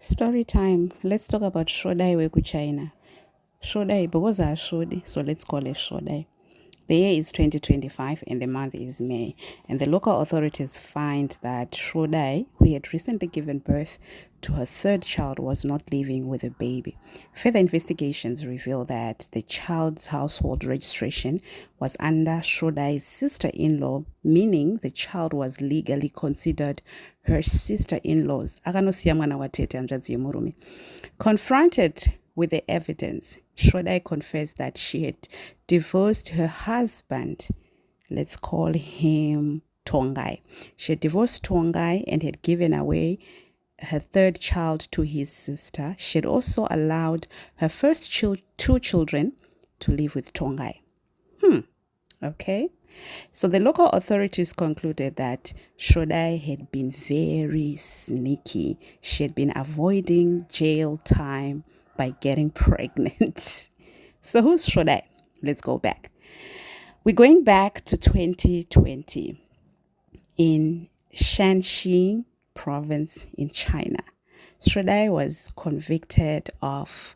Story time. Let's talk about Svodai Weku China. Svodai, because I Shodi, so let's call it Svodai. The year is 2025 and the month is May. And the local authorities find that Svodai, who had recently given birth to her third child, was not living with a baby. Further investigations reveal that the child's household registration was under Svodai's sister-in-law, meaning the child was legally considered her sister-in-law's. Confronted with the evidence, Svodai confessed that she had divorced her husband. Let's call him Tongai. She had divorced Tongai and had given away her third child to his sister. She had also allowed her first two children to live with Tongai. Okay. So the local authorities concluded that Svodai had been very sneaky. She had been avoiding jail time by getting pregnant. So who's Svodai? Let's go back. We're going back to 2020 in Shanxi province in China. Svodai was convicted of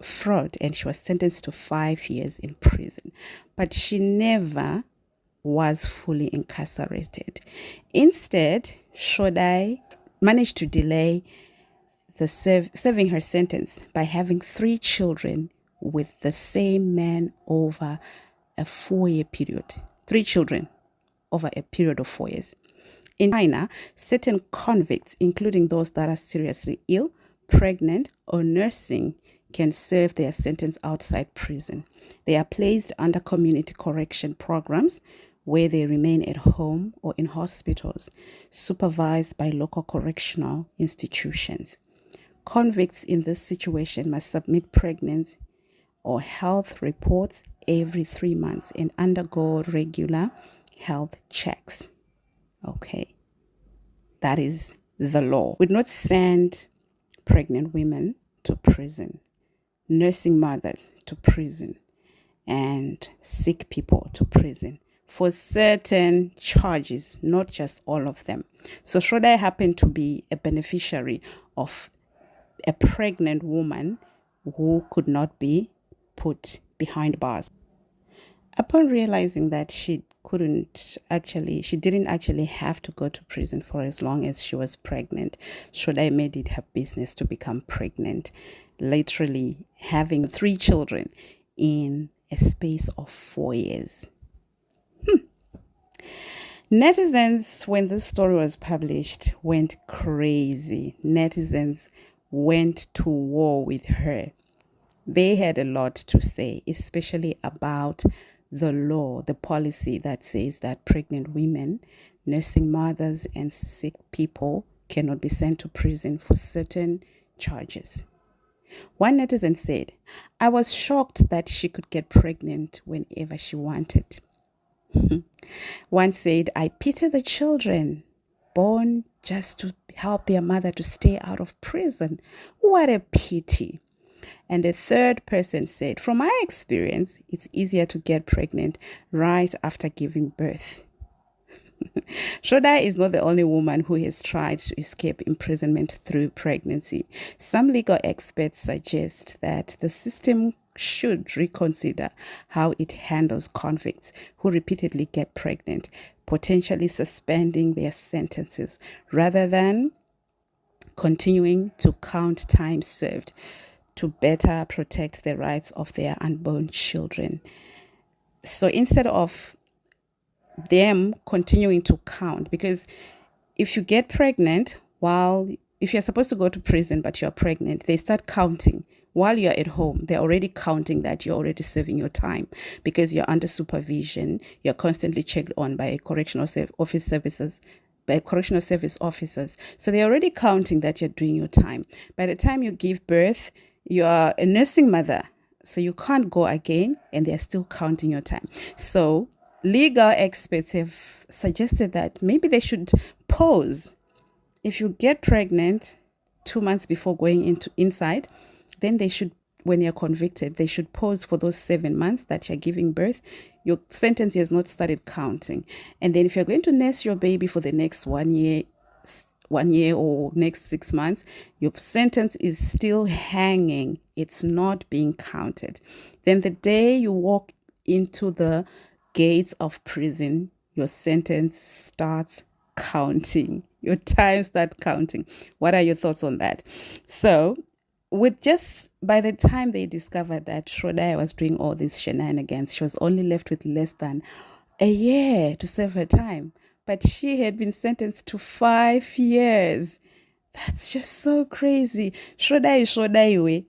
fraud and she was sentenced to 5 years in prison, but she never was fully incarcerated. Instead, Svodai managed to delay the serving her sentence by having 3 children with the same man over a 4-year period. 3 children over a period of 4 years. In China, certain convicts, including those that are seriously ill, pregnant, or nursing, can serve their sentence outside prison. They are placed under community correction programs where they remain at home or in hospitals, supervised by local correctional institutions. Convicts in this situation must submit pregnancy or health reports every 3 months and undergo regular health checks. Okay, that is the law. We do not send pregnant women to prison, nursing mothers to prison, and sick people to prison for certain charges, not just all of them. So Svodai happened to be a beneficiary of a pregnant woman who could not be put behind bars. Upon realizing that she didn't actually have to go to prison for as long as she was pregnant, Svodai made it her business to become pregnant, literally having 3 children in a space of 4 years. Netizens, when this story was published, went crazy. Netizens went to war with her. They had a lot to say, especially about the law, the policy that says that pregnant women, nursing mothers, and sick people cannot be sent to prison for certain charges. One netizen said, "I was shocked that she could get pregnant whenever she wanted." One said, "I pity the children born just to help their mother to stay out of prison. What a pity." And a third person said, "From my experience, it's easier to get pregnant right after giving birth." Svodai is not the only woman who has tried to escape imprisonment through pregnancy. Some legal experts suggest that the system should reconsider how it handles convicts who repeatedly get pregnant, potentially suspending their sentences rather than continuing to count time served to better protect the rights of their unborn children. So instead of them continuing to count, because if you get pregnant if you're supposed to go to prison but you're pregnant, they start counting while you're at home. They're already counting that you're already serving your time because you're under supervision. You're constantly checked on by correctional service officers. So they're already counting that you're doing your time. By the time you give birth, you are a nursing mother, so you can't go again, and they're still counting your time. So legal experts have suggested that maybe they should pause. If you get pregnant 2 months before going inside, then when you're convicted, they should pause for those 7 months that you're giving birth. Your sentence has not started counting. And then if you're going to nurse your baby for the next 1 year, 1 year or next 6 months, your sentence is still hanging. It's not being counted. Then the day you walk into the gates of prison, your sentence starts counting. Your time start counting. What are your thoughts on that? So with just by the time they discovered that Svodai was doing all these shenanigans, she was only left with less than a year to serve her time. But she had been sentenced to 5 years. That's just so crazy. Svodai is Svodai way.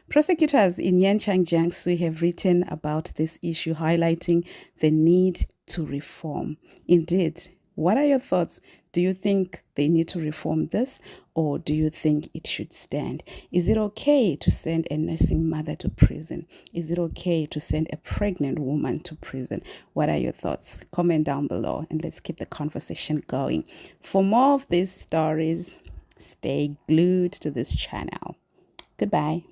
Prosecutors in Yanchang, Jiangsu have written about this issue, highlighting the need to reform. Indeed, what are your thoughts? Do you think they need to reform this, or do you think it should stand? Is it okay to send a nursing mother to prison? Is it okay to send a pregnant woman to prison? What are your thoughts? Comment down below and let's keep the conversation going. For more of these stories, stay glued to this channel. Goodbye.